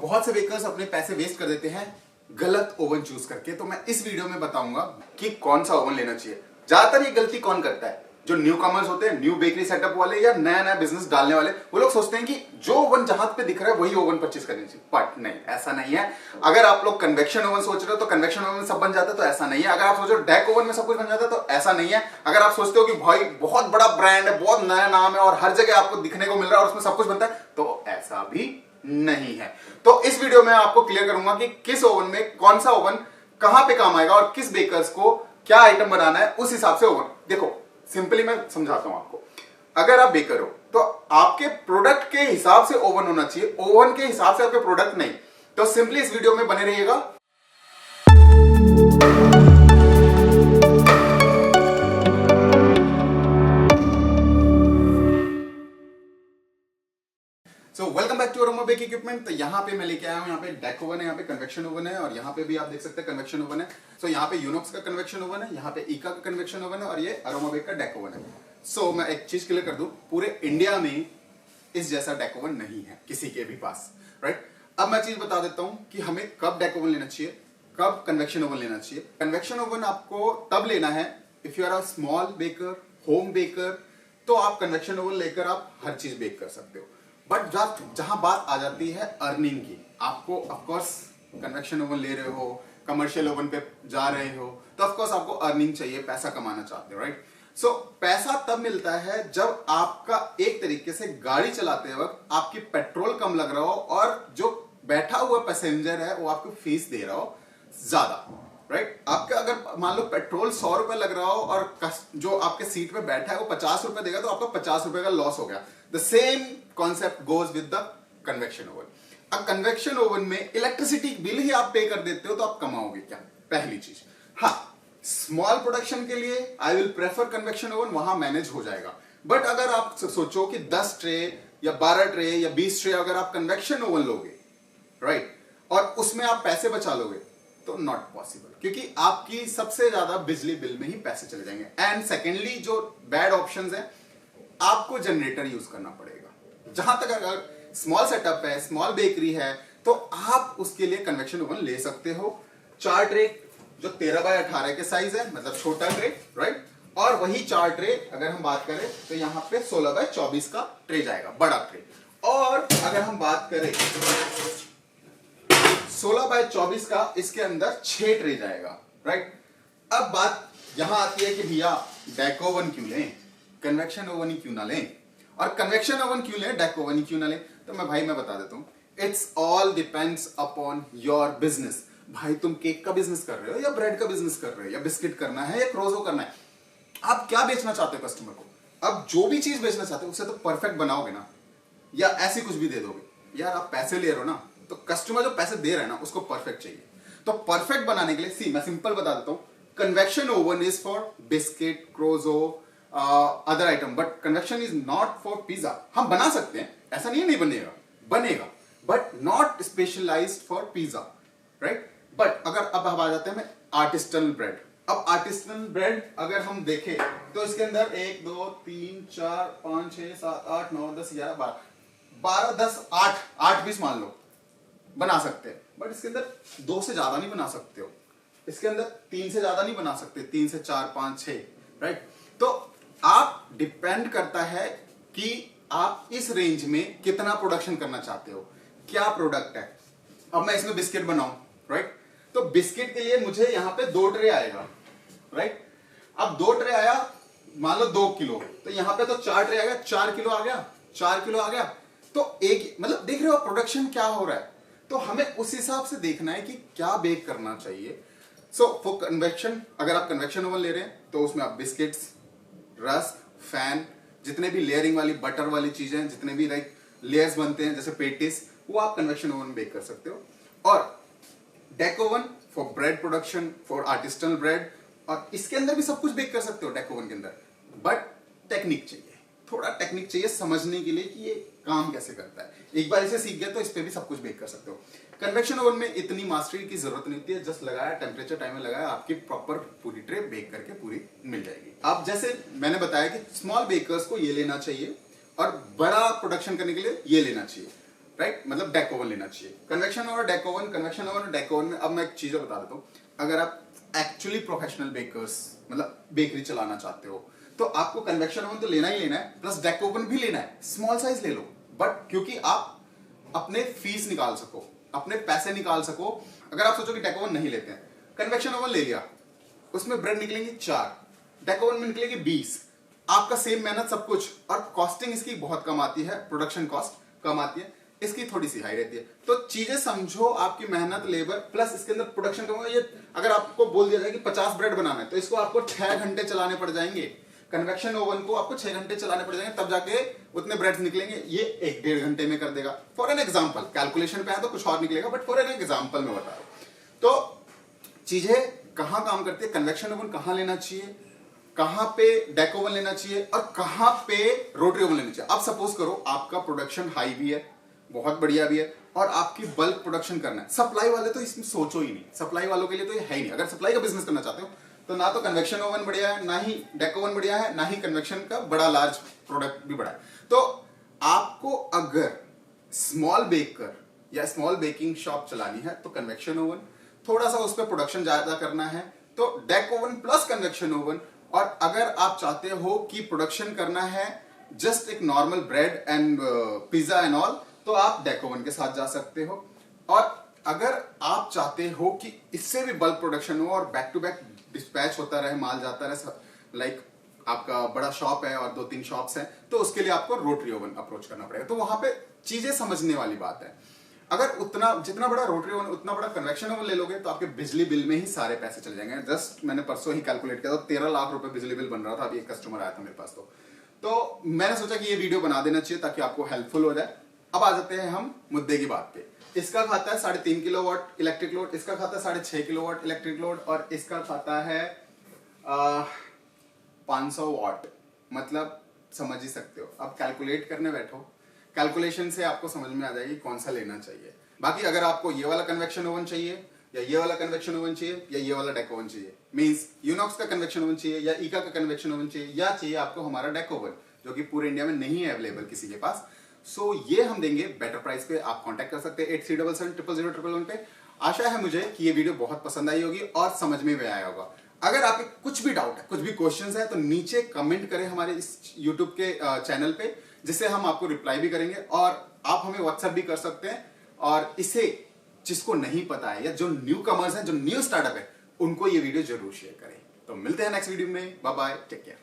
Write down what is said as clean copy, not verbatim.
बहुत से बेकर्स अपने पैसे वेस्ट कर देते हैं गलत ओवन चूज करके। तो मैं इस वीडियो में बताऊंगा कि कौन सा ओवन लेना चाहिए। ज्यादातर ये गलती कौन करता है? जो न्यू कमर्स होते हैं, न्यू बेकरी सेटअप वाले या नया नया बिजनेस डालने वाले, वो लोग सोचते हैं कि जो ओवन जहां पे दिख रहा है वही ओवन परचेज करनी चाहिए। बट नहीं, ऐसा नहीं है। अगर आप लोग कन्वेक्शन ओवन सोच रहे हो तो कन्वेक्शन ओवन में सब बन जाता है, तो ऐसा नहीं है। अगर आप सोच रहे हो डेक ओवन में सब कुछ बन जाता है, तो ऐसा नहीं है। अगर आप सोचते हो कि भाई बहुत बड़ा ब्रांड है, बहुत नया नाम है और हर जगह आपको दिखने को मिल रहा है और उसमें सब कुछ बनता है, तो ऐसा भी नहीं है। तो इस वीडियो में आपको क्लियर करूंगा कि किस ओवन में कौन सा ओवन कहां पे काम आएगा और किस बेकर्स को क्या आइटम बनाना है, उस हिसाब से ओवन। देखो सिंपली मैं समझाता हूं आपको। अगर आप बेकर हो तो आपके प्रोडक्ट के हिसाब से ओवन होना चाहिए, ओवन के हिसाब से आपके प्रोडक्ट नहीं। तो सिंपली इस वीडियो में बने रहिएगा। So welcome back to Aroma Bake equipment. तो यहाँ पे मैं लेके आया हूँ, यहाँ पे डेक ओवन है, यहाँ पे कन्वेक्शन ओवन है और यहाँ पे भी आप देख सकते हैं कन्वेक्शन ओवन है। सो यहाँ पे यूनोक्स का कन्वेक्शन ओवन है, यहाँ पे ईका का कन्वेक्शन ओवन है और ये अरोमा बेक का डेक ओवन है। सो मैं एक चीज क्लियर कर दूं, पूरे इंडिया में इस जैसा डेक ओवन नहीं है किसी के भी पास, राइट। अब मैं चीज बता देता हूँ कि हमें कब डेक ओवन लेना चाहिए, कब कन्वेक्शन ओवन लेना चाहिए। कन्वेक्शन ओवन आपको तब लेना है if you are a small baker, home baker, तो आप कन्वेक्शन ओवन लेकर आप हर चीज बेक कर सकते हो। बट जहां बात आ जाती है अर्निंग की, आपको ऑफकोर्स कन्वेक्शन ओवन ले रहे हो, कमर्शियल ओवन पे जा रहे हो, तो ऑफकोर्स आपको अर्निंग चाहिए, पैसा कमाना चाहते हो, राइट। सो पैसा तब मिलता है जब आपका एक तरीके से गाड़ी चलाते वक्त आपकी पेट्रोल कम लग रहा हो और जो बैठा हुआ पैसेंजर है वो आपको फीस दे रहा हो ज्यादा, राइट। आपका अगर मान लो पेट्रोल 100 रुपए लग रहा हो और जो आपके सीट पे बैठा है वो 50 रुपए देगा, तो आपका 50 रुपए का लॉस हो गया। The same concept goes with the convection oven. अब कन्वेक्शन ओवन में इलेक्ट्रिसिटी बिल ही आप पे कर देते हो, तो आप कमाओगे क्या? पहली चीज। हाँ, स्मॉल प्रोडक्शन के लिए I will prefer convection oven, वहां मैनेज हो जाएगा। बट अगर आप सोचो कि 10 ट्रे या 12 ट्रे या 20 ट्रे अगर आप कन्वेक्शन ओवन लोगे, राइट, और उसमें आप पैसे बचा लोगे, तो नॉट पॉसिबल, क्योंकि आपकी सबसे ज्यादा बिजली बिल में ही पैसे चले जाएंगे। एंड सेकेंडली जो बैड ऑप्शंस है, आपको जनरेटर यूज करना पड़ेगा। जहां तक अगर स्मॉल सेटअप है, स्मॉल बेकरी है, तो आप उसके लिए कन्वेक्शन ओवन ले सकते हो। 4 ट्रे जो 13 बाय 18 के साइज है, मतलब छोटा ट्रे, राइट, और वही 4 ट्रे अगर हम बात करें तो यहां पे 16 बाय 24 का ट्रे जाएगा, बड़ा ट्रे। और अगर हम बात करें 16 बाय 24 का, इसके अंदर 6 ट्रे जाएगा, राइट। अब बात यहां आती है कि भैया डेक ओवन क्यों लें, कन्वेक्शन ओवन ही क्यों ना लें, और कन्वेक्शन ओवन क्यों लें, डेक ओवन ही क्यों ना लें। तो मैं बता देता हूं, it's all depends upon your business. भाई तुम केक का बिजनेस कर रहे हो या ब्रेड का बिजनेस कर रहे हो या बिस्किट करना है या क्रोजो करना है, आप क्या बेचना चाहते हो कस्टमर को। अब जो भी चीज बेचना चाहते हो उसे तो परफेक्ट बनाओगे ना, या ऐसी कुछ भी दे दोगे। यार आप पैसे ले रहे हो ना, तो कस्टमर जो पैसे दे रहा है ना उसको परफेक्ट चाहिए। तो परफेक्ट बनाने के लिए मैं सिंपल बता देता हूं, convection oven is for biscuit, croissant, other item, but convection is not for pizza. हम बना सकते हैं, ऐसा नहीं है नहीं बनेगा, बनेगा, but not specialised for pizza, right. But अगर अब हम आ जाते हैं आर्टिस्टनल ब्रेड। अब आर्टिस्टनल ब्रेड अगर हम देखें तो इसके अंदर 1 2 3 4 5 6 7 8 9 10 11 12 10 8 पीस मान लो बना सकते हैं। बट इसके अंदर 2 से ज्यादा नहीं बना सकते हो, इसके अंदर 3 से ज्यादा नहीं बना सकते, 3 से 4 5 6, राइट। तो आप डिपेंड करता है कि आप इस रेंज में कितना प्रोडक्शन करना चाहते हो, क्या प्रोडक्ट है। अब मैं इसमें बिस्किट बनाऊं, राइट, तो बिस्किट के लिए मुझे यहां पे 2 ट्रे आएगा, राइट। अब 2 ट्रे आया, मान लो 2 किलो, तो यहां पे तो 4 ट्रे आएगा, 4 किलो आ गया, 4 किलो आ गया, तो एक, मतलब देख रहे हो प्रोडक्शन क्या हो रहा है। तो हमें उस हिसाब से देखना है कि क्या बेक करना चाहिए। सो फॉर कन्वेक्शन, अगर आप कन्वेक्शन ओवन ले रहे हैं तो उसमें आप बिस्किट्स, रस्क, फैन, जितने भी लेयरिंग वाली बटर वाली चीजें, जितने भी लाइक लेयर्स बनते हैं जैसे पेटिस, वो आप कन्वेक्शन ओवन में बेक कर सकते हो। और deck oven for bread production, for artisanal bread, और इसके अंदर भी सब कुछ बेक कर सकते हो डेक ओवन के अंदर। बट टेक्निक चाहिए, थोड़ा टेक्निक चाहिए समझने के लिए कि ये काम कैसे करता है। एक बार इसे सीख गए तो इस पे भी सब कुछ बेक कर सकते हो। कन्वेक्शन ओवन में इतनी मास्टरी की जरूरत नहीं होती है, जस्ट लगाया टेम्परेचर टाइमर लगाया, आपकी प्रॉपर पूरी ट्रे बेक करके पूरी मिल जाएगी। अब जैसे मैंने बताया कि स्मॉल बेकर्स को ये लेना चाहिए और बड़ा प्रोडक्शन करने के लिए ये लेना चाहिए। राइट, मतलब डेक ओवन लेना चाहिए। कन्वेक्शन और डेक ओवन, कन्वेक्शन ओवन और डेक ओवन में अब मैं एक चीज बता देता हूँ, अगर आप एक्चुअली प्रोफेशनल बेकर्स मतलब बेकरी चलाना चाहते हो तो आपको कन्वेक्शन ओवन तो लेना ही लेना है, प्लस डेक ओवन भी लेना है, स्मॉल साइज ले लो, बट क्योंकि आप अपने फीस निकाल सको, अपने पैसे निकाल सको। अगर आप सोचो कि डेक ओवन नहीं लेते हैं, कन्वेक्शन ओवन ले लिया, उसमें ब्रेड निकलेंगे 4, डेक ओवन में निकलेगी 20, आपका सेम मेहनत सब कुछ, और कॉस्टिंग इसकी बहुत कम आती है, प्रोडक्शन कॉस्ट कम आती है, इसकी थोड़ी सी हाई रहती है। तो चीजें समझो, आपकी मेहनत, लेबर प्लस इसके अंदर प्रोडक्शन कम होगा। ये अगर आपको बोल दिया जाए कि 50 ब्रेड बनाना है तो इसको आपको 6 घंटे चलाने पड़ जाएंगे। कन्वेक्शन ओवन को आपको 6 घंटे चलाने पड़ जाएंगे, तब जाके उतने ब्रेड्स निकलेंगे। ये 1-1.5 घंटे में कर देगा। फॉर एन एग्जाम्पल, कैलकुलेशन पे है तो कुछ और निकलेगा, बट फॉर एन एग्जाम्पल में बता रहा हूं। तो चीजें कहां काम करती है, कन्वेक्शन ओवन कहां लेना चाहिए, कहां पे डेक ओवन लेना चाहिए और कहां पे रोटरी ओवन लेना चाहिए। अब सपोज करो आपका प्रोडक्शन हाई भी है, बहुत बढ़िया भी है, और आपकी बल्क प्रोडक्शन करना है, सप्लाई वाले तो इसमें सोचो ही नहीं, सप्लाई वालों के लिए तो ये है ही नहीं। अगर सप्लाई का बिजनेस करना चाहते हो तो ना तो कन्वेक्शन ओवन बढ़िया है, ना ही डेक ओवन बढ़िया है, ना ही कन्वेक्शन का बड़ा लार्ज प्रोडक्ट भी बड़ा है। तो आपको अगर स्मॉल बेकर या स्मॉल बेकिंग शॉप चलानी है तो कन्वेक्शन ओवन, थोड़ा सा उस पर प्रोडक्शन ज्यादा करना है तो deck oven plus convection oven. और अगर आप चाहते हो कि प्रोडक्शन करना है जस्ट एक normal bread and pizza and all, तो आप डेक ओवन के साथ जा सकते हो। और अगर आप चाहते हो कि इससे भी बल्क प्रोडक्शन हो और बैक टू बैक डिस्पैच होता रहे, माल जाता रहे, लाइक आपका बड़ा शॉप है और 2-3 शॉप्स हैं, तो उसके लिए आपको रोटरी ओवन अप्रोच करना पड़ेगा। तो वहां पे चीजें समझने वाली बात है। अगर उतना जितना बड़ा रोटरी ओवन उतना बड़ा कन्वेक्शन ओवन ले लोगे तो आपके बिजली बिल में ही सारे पैसे चले जाएंगे। जस्ट मैंने परसों ही कैलकुलेट किया था, 13 लाख रुपए बिजली बिल बन रहा था। अभी एक कस्टमर आया था मेरे पास, तो मैंने सोचा कि ये वीडियो बना देना चाहिए ताकि आपको हेल्पफुल हो जाए। अब आ जाते हैं हम मुद्दे की बात पे। इसका खाता है 3.5 किलोवाट इलेक्ट्रिक लोड, इसका खाता है 6.5 किलोवाट इलेक्ट्रिक लोड, और इसका खाता है 500 वाट। मतलब समझ ही सकते हो। अब कैलकुलेट करने बैठो, कैलकुलेशन से आपको समझ में आ जाएगी कौन सा लेना चाहिए। बाकी अगर आपको ये वाला कन्वेक्शन ओवन चाहिए या ये वाला कन्वेक्शन ओवन चाहिए या ये वाला डेक ओवन चाहिए, मींस यूनॉक्स का कन्वेक्शन ओवन चाहिए या ईका का कन्वेक्शन ओवन चाहिए, या चाहिए आपको हमारा डेक ओवन जो कि पूरे इंडिया में नहीं है अवेलेबल किसी के पास, सो ये हम देंगे बेटर प्राइस पे। आप कांटेक्ट कर सकते हैं 8377000011 पे। आशा है मुझे कि ये वीडियो बहुत पसंद आई होगी और समझ में भी आया होगा। अगर आपके कुछ भी डाउट है, कुछ भी क्वेश्चंस है, तो नीचे कमेंट करें हमारे इस यूट्यूब के चैनल पे, जिससे हम आपको रिप्लाई भी करेंगे। और आप हमें व्हाट्सएप भी कर सकते हैं। और इसे जिसको नहीं पता है या जो न्यू कमर्स हैं, जो न्यू स्टार्टअप है, उनको ये वीडियो जरूर शेयर करें। तो मिलते हैं नेक्स्ट वीडियो में। Bye bye, take care.